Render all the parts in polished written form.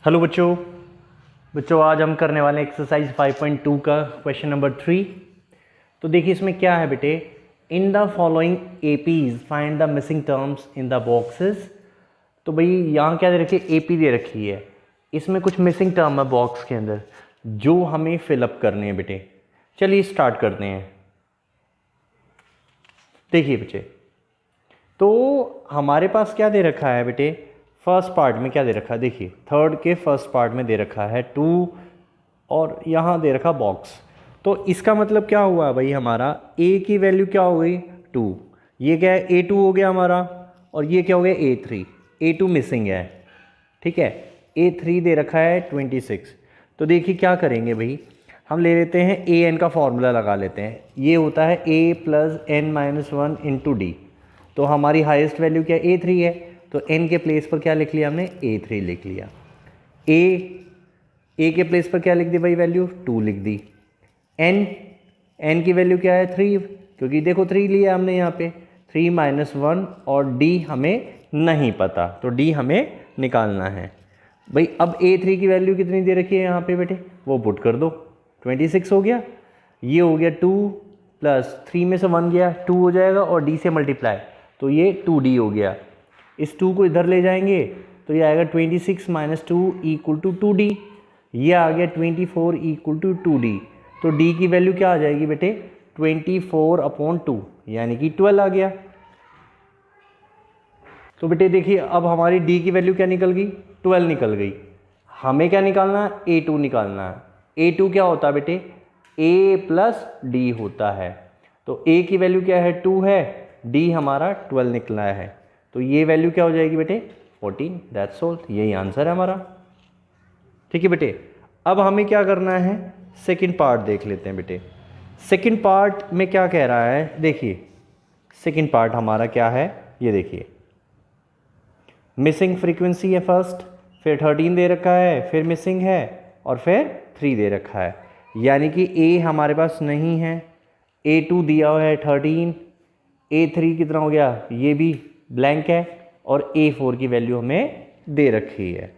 Hello बच्चों बच्चों आज हम करने वाले हैं एक्सरसाइज 5.2 का क्वेश्चन नंबर 3। तो देखिए इसमें क्या है बेटे, in the following APs find the missing terms in the boxes. तो भाई यहाँ क्या दे रखी है, एपी दे रखी है, इसमें कुछ मिसिंग टर्म है बॉक्स के अंदर जो हमें फिलअप करने हैं बेटे। चलिए स्टार्ट करते हैं। देखिए बच्चे, तो हमारे पास क्या दे रखा है बेटे, फर्स्ट पार्ट में क्या दे रखा है, देखिए थर्ड के फर्स्ट पार्ट में दे रखा है 2 और यहाँ दे रखा बॉक्स। तो इसका मतलब क्या हुआ भाई, हमारा a की वैल्यू क्या हो गई 2, ये क्या है a2 हो गया हमारा, और ये क्या हो गया a3, a2 मिसिंग है, ठीक है। a3 दे रखा है 26। तो देखिए क्या करेंगे भाई, हम ले लेते हैं an का फॉर्मूला लगा लेते हैं, ये होता है a plus n minus 1 into D. तो हमारी हाईएस्ट वैल्यू क्या है a3 है, तो n के प्लेस पर क्या लिख लिया हमने, a3 लिख लिया। a के प्लेस पर क्या लिख दी भाई, वैल्यू 2 लिख दी। n की वैल्यू क्या है 3, क्योंकि देखो 3 लिया हमने यहाँ पे, 3 माइनस 1, और d हमें नहीं पता तो d हमें निकालना है भाई। अब a3 की वैल्यू कितनी दे रखी है यहाँ पे बेटे, वो पुट कर दो, 26 हो गया, ये हो गया 2 प्लस 3 में से 1 गया 2 हो जाएगा, और d से मल्टीप्लाई तो ये 2d हो गया। इस 2 को इधर ले जाएंगे तो ये आएगा 26 माइनस 2 इक्वल टू 2d, ये आ गया 24 इक्वल टू 2d। तो d की वैल्यू क्या आ जाएगी बेटे, 24/2 यानी कि 12 आ गया। तो बेटे देखिए अब हमारी d की वैल्यू क्या निकल गई, 12 निकल गई। हमें क्या निकालना है, a2 निकालना है। a2 क्या होता है बेटे, a प्लस d होता है। तो a की वैल्यू क्या है 2 है, d हमारा 12 निकला है, तो ये वैल्यू क्या हो जाएगी बेटे 14। दैट्स ऑल, यही आंसर है हमारा, ठीक है बेटे। अब हमें क्या करना है, सेकंड पार्ट देख लेते हैं बेटे। सेकंड पार्ट में क्या कह रहा है, देखिए सेकंड पार्ट हमारा क्या है, ये देखिए मिसिंग फ्रीक्वेंसी है फर्स्ट, फिर 13 दे रखा है, फिर मिसिंग है, और फिर 3 दे रखा है, यानी कि a हमारे पास नहीं है, a2 दिया हुआ है 13, a3 कितना हो गया, ये भी ब्लैंक है, और a4 की वैल्यू हमें दे रखी है।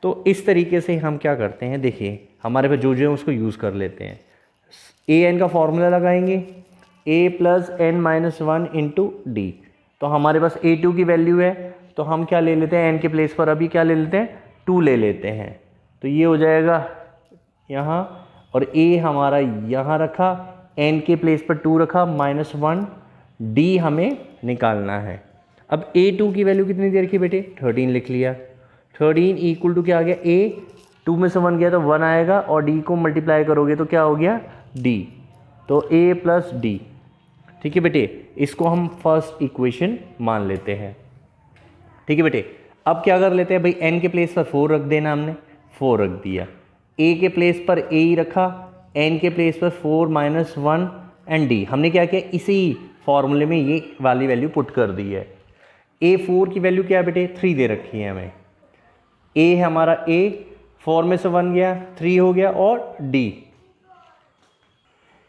तो इस तरीके से हम क्या करते हैं, देखिए हमारे पास जो है उसको यूज़ कर लेते हैं। an का फॉर्मूला लगाएंगे, a plus n minus 1 into D. तो हमारे पास a2 की वैल्यू है, तो हम क्या ले लेते हैं, n के प्लेस पर अभी क्या ले लेते हैं 2 ले लेते हैं, तो ये हो जाएगा यहाँ, और a हमारा यहाँ रखा, n के प्लेस पर 2 रखा माइनस 1, d हमें निकालना है। अब a2 की वैल्यू कितनी दे रखी बेटे, 13 लिख लिया। 13 इक्वल टू क्या आ गया, a 2 में से 1 गया तो 1 आएगा, और d को मल्टीप्लाई करोगे तो क्या हो गया d, तो a प्लस डी, ठीक है बेटे। इसको हम फर्स्ट इक्वेशन मान लेते हैं, ठीक है बेटे। अब क्या कर लेते हैं भाई, n के प्लेस पर 4 रख देना, हमने 4 रख दिया, a के प्लेस पर a ही रखा, n के प्लेस पर 4 माइनस 1 एंड d हमने क्या किया, इसी फॉर्मूले में ये वाली वैल्यू पुट कर दी है। a4 की वैल्यू क्या है बेटे, 3 दे रखी है हमें, a है हमारा a, 4 में से 1 गया 3 हो गया, और d,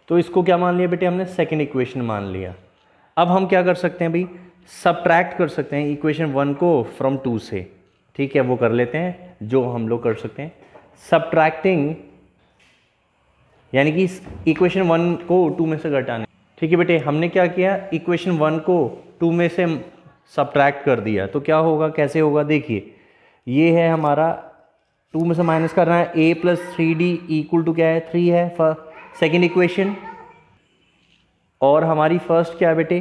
तो इसको क्या मान लिया बेटे हमने, सेकंड इक्वेशन मान लिया। अब हम क्या कर सकते हैं भाई, सबट्रैक्ट कर सकते हैं इक्वेशन 1 को फ्रॉम 2 से, ठीक है, वो कर लेते हैं जो हम लोग कर सकते हैं। सबट्रैक्टिंग यानी कि इक्वेशन 1 को 2 में से घटाने, ठीक है बेटे। हमने क्या किया, इक्वेशन 1 को 2 में से सबट्रैक्ट कर दिया, तो क्या होगा, कैसे होगा, देखिए ये है हमारा 2 में से माइनस करना है, a plus 3d equal to क्या है 3 है सेकेंड इक्वेशन, और हमारी फर्स्ट क्या है बेटे,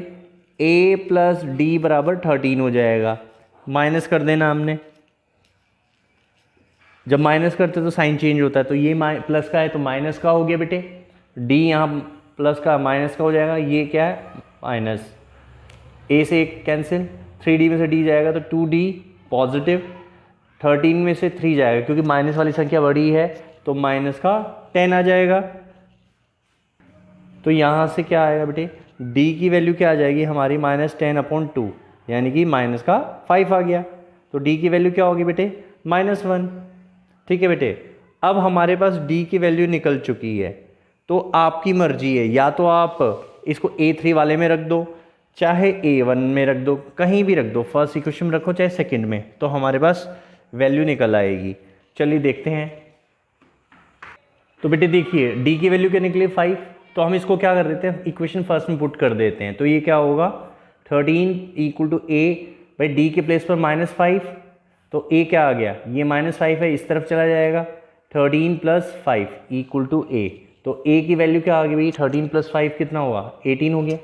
a प्लस डी बराबर 13 हो जाएगा, माइनस कर देना हमने। जब माइनस करते तो साइन चेंज होता है, तो ये प्लस का है तो माइनस का हो गया बेटे, d यहाँ प्लस का माइनस का हो जाएगा, ये क्या है माइनस, a से एक कैंसिल, 3d में से d जाएगा तो 2d पॉजिटिव, 13 में से 3 जाएगा, क्योंकि माइनस वाली संख्या बड़ी है तो माइनस का 10 आ जाएगा। तो यहाँ से क्या आएगा बेटे, d की वैल्यू क्या आ जाएगी हमारी -10/2, यानी कि माइनस का 5 आ गया, तो d की वैल्यू क्या होगी बेटे -1, ठीक है बेटे। अब हमारे पास d की वैल्यू निकल चुकी है, तो आपकी मर्जी है, या तो आप इसको a3 वाले में रख दो, चाहे a1 में रख दो, कहीं भी रख दो, फर्स्ट इक्वेशन में रखो चाहे सेकंड में, तो हमारे पास वैल्यू निकल आएगी। चलिए देखते हैं। तो बेटे देखिए डी की वैल्यू क्या निकली 5, तो हम इसको क्या कर देते हैं, इक्वेशन फर्स्ट में पुट कर देते हैं। तो ये क्या होगा 13 इक्वल टू ए, भाई डी के प्लेस पर -5, तो ए क्या आ गया, ये -5 है, इस तरफ चला जाएगा, 13 + 5 इक्वल टू ए। तो ए की वैल्यू क्या आ गई भाई, 13 + 5 कितना हुआ, 18 हो गया।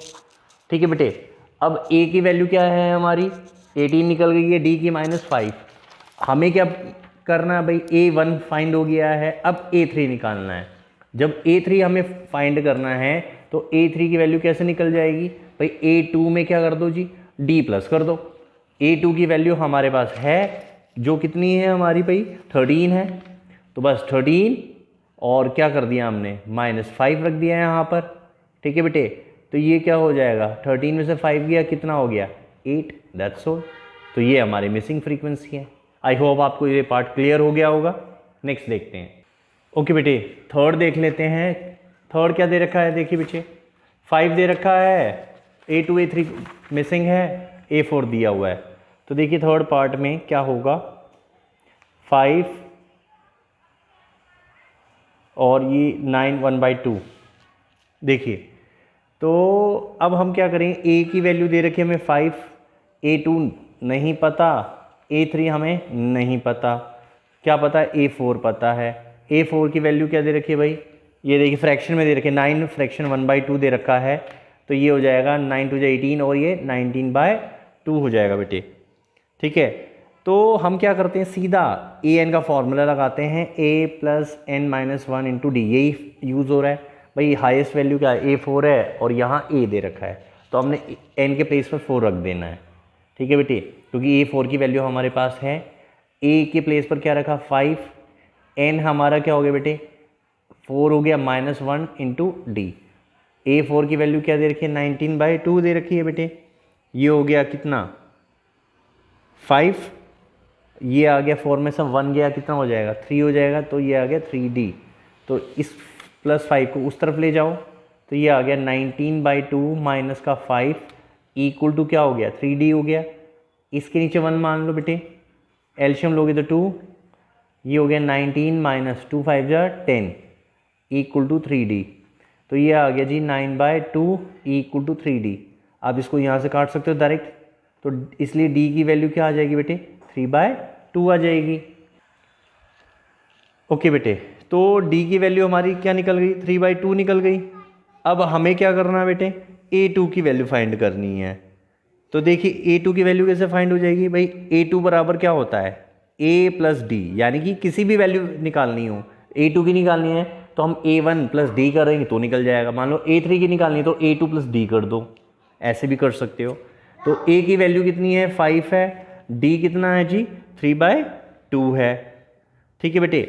ठीक है बेटे, अब ए की वैल्यू क्या है हमारी, 18 निकल गई है, डी की -5। हमें क्या करना है भाई, A1 फाइंड हो गया है, अब A3 निकालना है। जब A3 हमें फाइंड करना है तो A3 की वैल्यू कैसे निकल जाएगी भाई, A2 में क्या कर दो जी, D प्लस कर दो। A2 की वैल्यू हमारे पास है जो कितनी है हमारी भाई, 13 है, तो बस 13 और क्या कर दिया हमने, -5 रख दिया है यहाँ पर। ठीक है बेटे, तो ये क्या हो जाएगा, 13 में से 5 गया, कितना हो गया 8, दैट्स ऑल। तो ये हमारी मिसिंग फ्रीक्वेंसी है। आई होप आपको ये पार्ट क्लियर हो गया होगा। नेक्स्ट देखते हैं। ओके बेटे, थर्ड देख लेते हैं। थर्ड क्या दे रखा है, देखिए बच्चे 5 दे रखा है, A2 A3 मिसिंग है, A4 दिया हुआ है। तो देखिए थर्ड पार्ट में क्या होगा, 5 और ये 9 1/2। देखिए तो अब हम क्या करें, A की वैल्यू दे रखी है हमें 5, A2 नहीं पता, A3 हमें नहीं पता, क्या पता A4 पता है। A4 की वैल्यू क्या दे रखी है भाई, ये देखिए फ्रैक्शन में दे रखी है, 9 फ्रैक्शन 1/2 दे रखा है, तो ये हो जाएगा 9 × 2 = 18 और ये 19/2 हो जाएगा बेटे। ठीक है, तो हम क्या करते हैं, सीधा an का फॉर्मूला लगाते हैं, a + n - 1 × d, यही यूज़ हो रहा है भाई। हाईएस्ट वैल्यू क्या है, A4 है और यहाँ a दे रखा है, तो हमने n के प्लेस पर 4 रख देना है। ठीक है बेटे, क्योंकि A4 की वैल्यू हमारे पास है, a के प्लेस पर क्या रखा 5, n हमारा क्या हो गया बेटे 4 हो गया, -1 × d। A4 की वैल्यू क्या दे रखी है, 19/2 दे रखी है बेटे। ये हो गया कितना 5, ये आ गया 4 में से 1 गया, कितना हो जाएगा 3 हो जाएगा, तो ये आ गया 3d। तो इस +5 को उस तरफ ले जाओ, तो ये आ गया 19/2 - 5 इक्वल टू क्या हो गया 3d हो गया। इसके नीचे 1 मान लो बेटे, एल्शियम लोगे तो 2, ये हो गया 19 - 2 5 = 10 इक्वल टू 3d। तो ये आ गया जी 9/2 इक्वल टू 3d। आप इसको यहाँ से काट सकते हो डायरेक्ट, तो इसलिए d की वैल्यू क्या आ जाएगी बेटे 3/2 आ जाएगी। ओके बेटे, तो d की वैल्यू हमारी क्या निकल गई, 3/2 निकल गई। अब हमें क्या करना है बेटे, A2 की वैल्यू फाइंड करनी है। तो देखिए A2 की वैल्यू कैसे फाइंड हो जाएगी भाई, A2 बराबर क्या होता है A + D, यानी कि किसी भी वैल्यू निकालनी हो, A2 की निकालनी है तो हम A1 + D करेंगे तो निकल जाएगा। मान लो A3 की निकालनी है तो A2 + D कर दो, ऐसे भी कर सकते हो। तो A की वैल्यू कितनी है 5 है, D कितना है जी 3/2 है। ठीक है बेटे,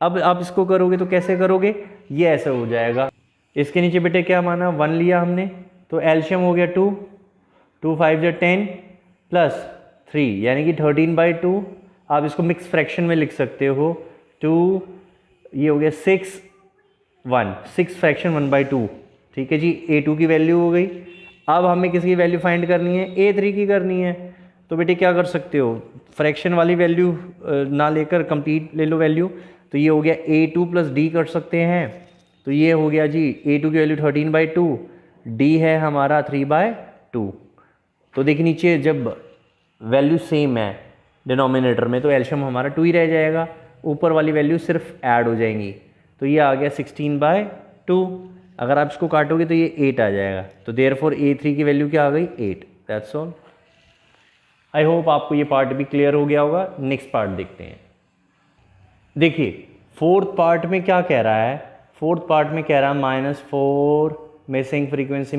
अब आप इसको करोगे तो कैसे करोगे, ये ऐसे हो जाएगा। इसके नीचे बेटे क्या माना 1 लिया हमने, तो एल्शियम हो गया 2, 2 5 = 10 + 3 यानी कि 13/2। आप इसको मिक्स फ्रैक्शन में लिख सकते हो, 2 ये हो गया 6 1 6 फ्रैक्शन 1/2। ठीक है जी, A2 की वैल्यू हो गई। अब हमें किसकी वैल्यू फाइंड करनी है, A3 की करनी है। तो बेटे क्या कर सकते हो, फ्रैक्शन वाली वैल्यू ना लेकर कंप्लीट ले लो वैल्यू। तो ये हो गया A2 + D कर सकते हैं, तो ये हो गया जी A2 की वैल्यू 13/2, D है हमारा 3/2। तो देखिए नीचे जब वैल्यू सेम है डिनोमिनेटर में तो एल्शियम हमारा 2 ही रह जाएगा, ऊपर वाली वैल्यू सिर्फ ऐड हो जाएंगी। तो ये आ गया 16/2। अगर आप इसको काटोगे तो ये 8 आ जाएगा। तो देयरफॉर A3 की वैल्यू क्या आ गई 8, दैट्स ऑल। आई होप आपको ये पार्ट भी क्लियर हो गया होगा। नेक्स्ट पार्ट देखते हैं। देखिए फोर्थ पार्ट में क्या कह रहा है, फोर्थ पार्ट में कह रहा है -4 मिसिंग फ्रीक्वेंसी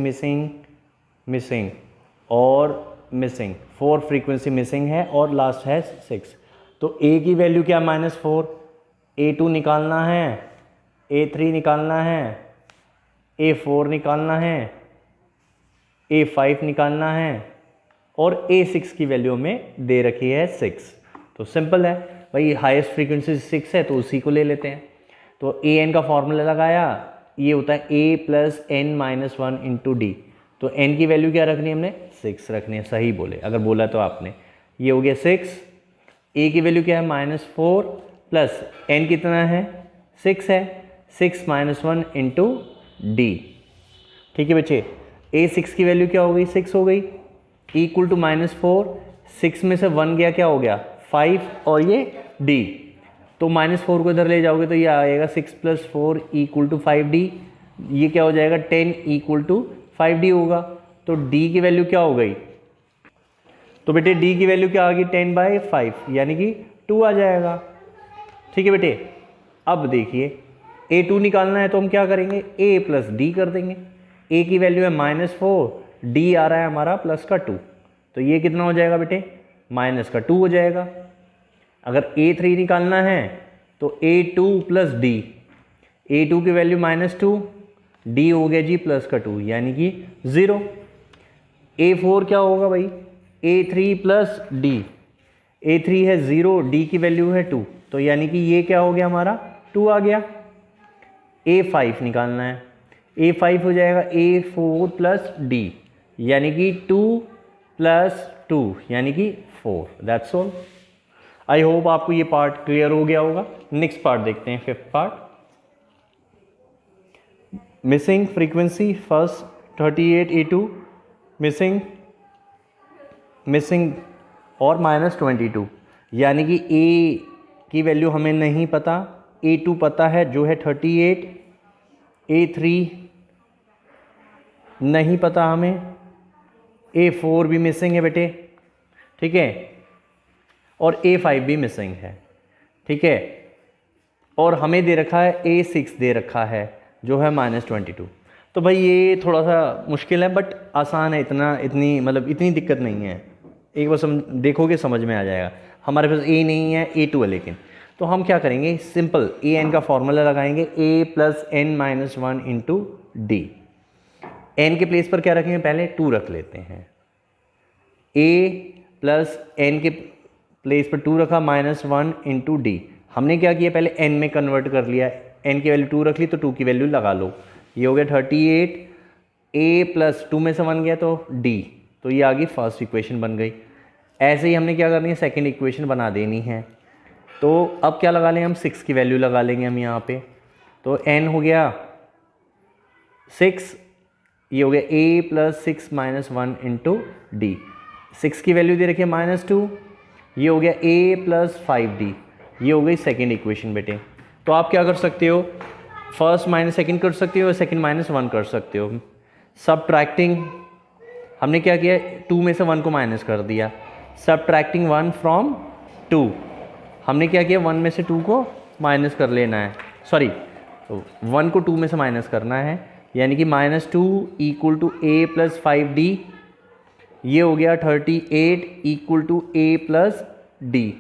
मिसिंग और मिसिंग, 4 फ्रीक्वेंसी मिसिंग है और लास्ट है 6। तो A की वैल्यू क्या -4, A2 निकालना है, A3 निकालना है, A4 निकालना है, A5 निकालना है और A6 की वैल्यू में दे रखी है 6। तो सिंपल है भाई, हाईएस्ट फ्रीक्वेंसी 6 है तो उसी को ले लेते हैं। तो an का फॉर्मूला लगाया, ये होता है a + n - 1 × d। तो n की वैल्यू क्या रखनी है हमने 6 रखनी है, सही बोले अगर बोला तो आपने। ये हो गया 6, a की वैल्यू क्या है -4, प्लस n कितना है 6 है, 6 माइनस 1 इंटू डी। ठीक है बच्चे, a6 की वैल्यू क्या हो गई 6 हो गई, इक्वल टू -4, 6 में से 1 गया क्या हो गया 5 और ये d, तो -4 को इधर ले जाओगे तो ये आएगा 6 + 4 इक्वल टू 5d, ये क्या हो जाएगा 10 इक्वल टू 5d होगा। तो d की वैल्यू क्या हो गई, तो बेटे d की वैल्यू क्या आ गई 10/5 यानी कि 2 आ जाएगा। ठीक है बेटे, अब देखिए a2 निकालना है तो हम क्या करेंगे a + d कर देंगे। a की वैल्यू है -4, d आ रहा है हमारा प्लस का 2, तो ये कितना हो जाएगा बेटे -2 हो जाएगा। अगर a3 निकालना है तो a2 + d, a2 की वैल्यू -2, d हो गया जी +2 यानी कि 0। a4 क्या होगा भाई a3 + d, a3 है 0, d की वैल्यू है 2, तो यानी कि ये क्या हो गया हमारा 2 आ गया। a5 निकालना है, a5 हो जाएगा a4 + d यानी कि 2 + 2 यानी कि 4। That's all. आई होप आपको ये पार्ट क्लियर हो गया होगा। नेक्स्ट पार्ट देखते हैं, 5th part, missing frequency first 38A2 missing और -22, यानी कि a की वैल्यू हमें नहीं पता, a2 पता है जो है 38, a3 नहीं पता हमें, a4 भी मिसिंग है बेटे, ठीक है, और a5 भी मिसिंग है, ठीक है, और हमें दे रखा है a6 दे रखा है जो है -22। तो भाई ये थोड़ा सा मुश्किल है बट आसान है, इतनी दिक्कत नहीं है, एक बार देखोगे समझ में आ जाएगा। हमारे पास a नहीं है, a2 है लेकिन, तो हम क्या करेंगे सिंपल an का फॉर्मूला लगाएंगे, a + n - 1 into D. n के प्लेस पर क्या रखेंगे, पहले 2 रख लेते हैं, a + n के प्लेस पर 2 रखा -1 इंटू डी। हमने क्या किया पहले n में कन्वर्ट कर लिया, n की वैल्यू 2 रख ली तो 2 की वैल्यू लगा लो, ये हो गया 38, a + 2 में से 1 गया तो d, तो ये आ गई फर्स्ट इक्वेशन बन गई। ऐसे ही हमने क्या करनी है सेकंड इक्वेशन बना देनी है। तो अब क्या लगा लें हम 6 की वैल्यू लगा लेंगे हम यहाँ पे, तो n हो गया 6, ये हो गया a + 6 - 1 इंटू डी। 6 की वैल्यू दे रखी है -2, ये हो गया a + 5d, ये हो गई सेकेंड इक्वेशन बेटे। तो आप क्या कर सकते हो, फर्स्ट माइनस सेकेंड कर सकते हो, सेकेंड -1 कर सकते हो। सबट्रैक्टिंग हमने क्या किया 2 में से 1 को माइनस कर दिया, सबट्रैक्टिंग 1 फ्रॉम 2, हमने क्या किया 1 में से 2 को माइनस कर लेना है, सॉरी 1 को 2 में से माइनस करना है, यानी कि -2 इक्वल टू a + 5d, ये हो गया 38 equal to a + d।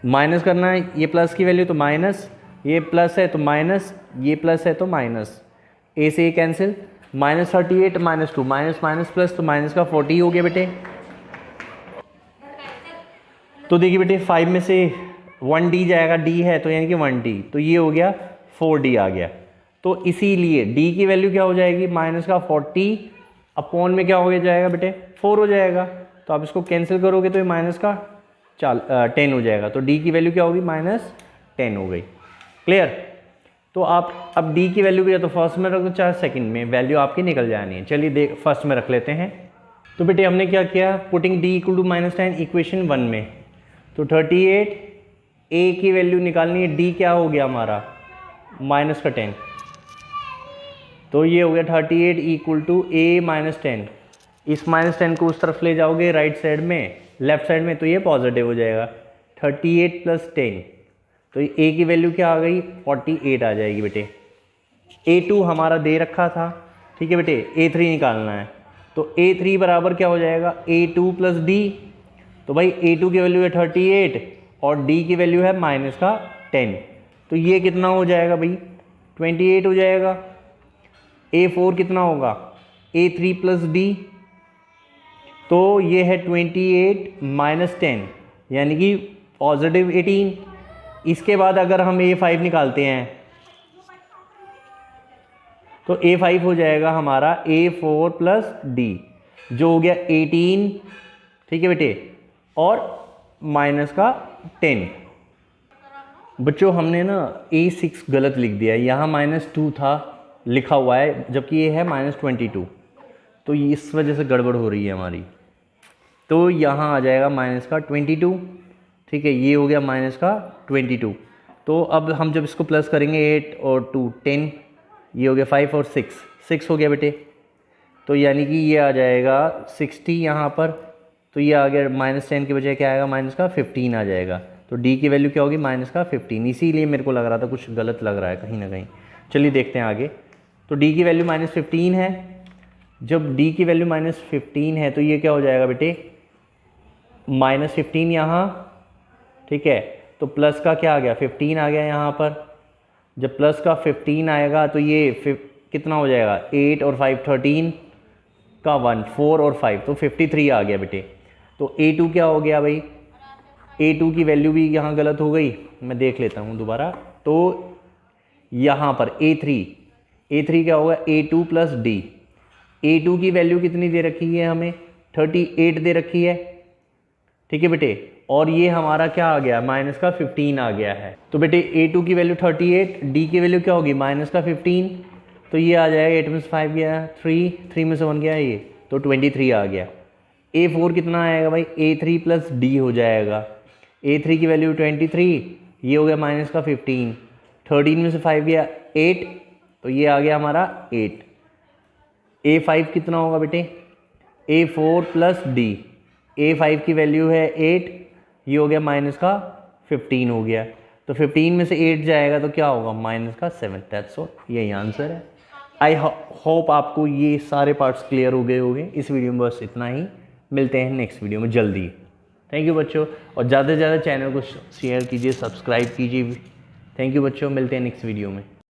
Minus करना है, ये प्लस की वैल्यू तो माइनस, ये प्लस है तो माइनस, ये प्लस है तो माइनस, a से a कैंसिल, -38 -2 माइनस प्लस तो माइनस का 40 हो गया बेटे। तो देखिए बेटे 5 में से 1d जाएगा, d है तो यानी कि 1d, तो ये हो गया 4d आ गया। तो इसीलिए d की वैल्यू क्या हो जाएगी -40 अपॉन में क्या हो जाएगा बेटे 4 हो जाएगा। तो आप इसको कैंसिल करोगे तो ये -10 हो जाएगा, तो d की वैल्यू क्या होगी -10 हो गई। क्लियर। तो आप अब d की वैल्यू भी या तो फर्स्ट में रख दो चाहे सेकंड में, वैल्यू आपकी निकल जानी है। चलिए फर्स्ट में रख लेते हैं। तो बेटे हमने क्या किया, पुटिंग d = -10 इक्वेशन 1 में, तो 38 a की वैल्यू निकालनी है, d क्या हो गया हमारा -10, तो ये हो गया 38 इक्वल टू a - 10, इस -10 को उस तरफ ले जाओगे राइट साइड में, लेफ्ट साइड में, तो ये पॉजिटिव हो जाएगा 38 + 10, तो a की वैल्यू क्या आ गई 48 आ जाएगी बेटे। a2 हमारा दे रखा था, ठीक है बेटे, a3 निकालना है, तो a3 बराबर क्या हो जाएगा a2 + d, तो भाई a2 की वैल्यू है 38 और d की वैल्यू है -10, तो ये कितना हो जाएगा भाई 28 हो जाएगा। a4 कितना होगा a3 + d, तो ये है 28 - 10 यानी कि +18। इसके बाद अगर हम a5 निकालते हैं तो a5 हो जाएगा हमारा a4 + d, जो हो गया 18, ठीक है बेटे, और -10। बच्चों हमने ना A6 गलत लिख दिया है, यहाँ -2 था लिखा हुआ है जबकि ये है -22, तो इस वजह से गड़बड़ हो रही है हमारी। तो यहाँ आ जाएगा -22, ठीक है, ये हो गया -22। तो अब हम जब इसको प्लस करेंगे 8 और 2 10, ये हो गया 5 और 6 हो गया बेटे। तो यानी कि ये आ जाएगा 60 यहाँ पर, तो ये आ गया -10 के बजाय क्या आएगा -15 आ जाएगा। तो d की वैल्यू क्या होगी -15, इसीलिए मेरे को लग रहा था कुछ गलत लग रहा है कहीं ना कहीं। चलिए देखते हैं आगे। तो d की वैल्यू -15 है, जब d की वैल्यू -15 है तो ये क्या हो जाएगा बेटे -15 यहाँ, ठीक है, तो प्लस का क्या आ गया 15 आ गया यहाँ पर। जब प्लस का 15 आएगा तो ये कितना हो जाएगा 8 और 5 13 का 1 4 और 5 तो 53 आ गया बेटे। तो A2 क्या हो गया भाई, A2 की वैल्यू भी यहाँ गलत हो गई, मैं देख लेता हूँ दोबारा। तो यहाँ पर A3 क्या होगा A2 प्लस D। A2 की वैल्यू कितनी दे रखी है हमें 38 दे रखी है, ठीक है बेटे, और ये हमारा क्या आ गया -15 आ गया है। तो बेटे A2 की वैल्यू 38, D की वैल्यू क्या होगी -15, तो ये आ जाएगा 8 में से 5 गया 3 में से 1 गया ये, तो 23 आ गया। A4 कितना आएगा भाई A3 प्लस D हो जाएगा। A3 की वैल्यू 23, ये हो गया -15, 13 में से 5 गया 8, तो ये आ गया हमारा 8। A5 कितना होगा बेटे A4 प्लस D, A5 की वैल्यू है 8, ये हो गया -15 हो गया। तो 15 में से 8 जाएगा तो क्या होगा -7। दैट्स ऑल, यही आंसर है। आई होप आपको ये सारे पार्ट्स क्लियर हो गए होंगे। इस वीडियो में बस इतना ही, मिलते हैं नेक्स्ट वीडियो में जल्दी। थैंक यू बच्चों, और ज़्यादा से ज़्यादा चैनल को शेयर कीजिए, सब्सक्राइब कीजिए। थैंक यू बच्चों, मिलते हैं नेक्स्ट वीडियो में।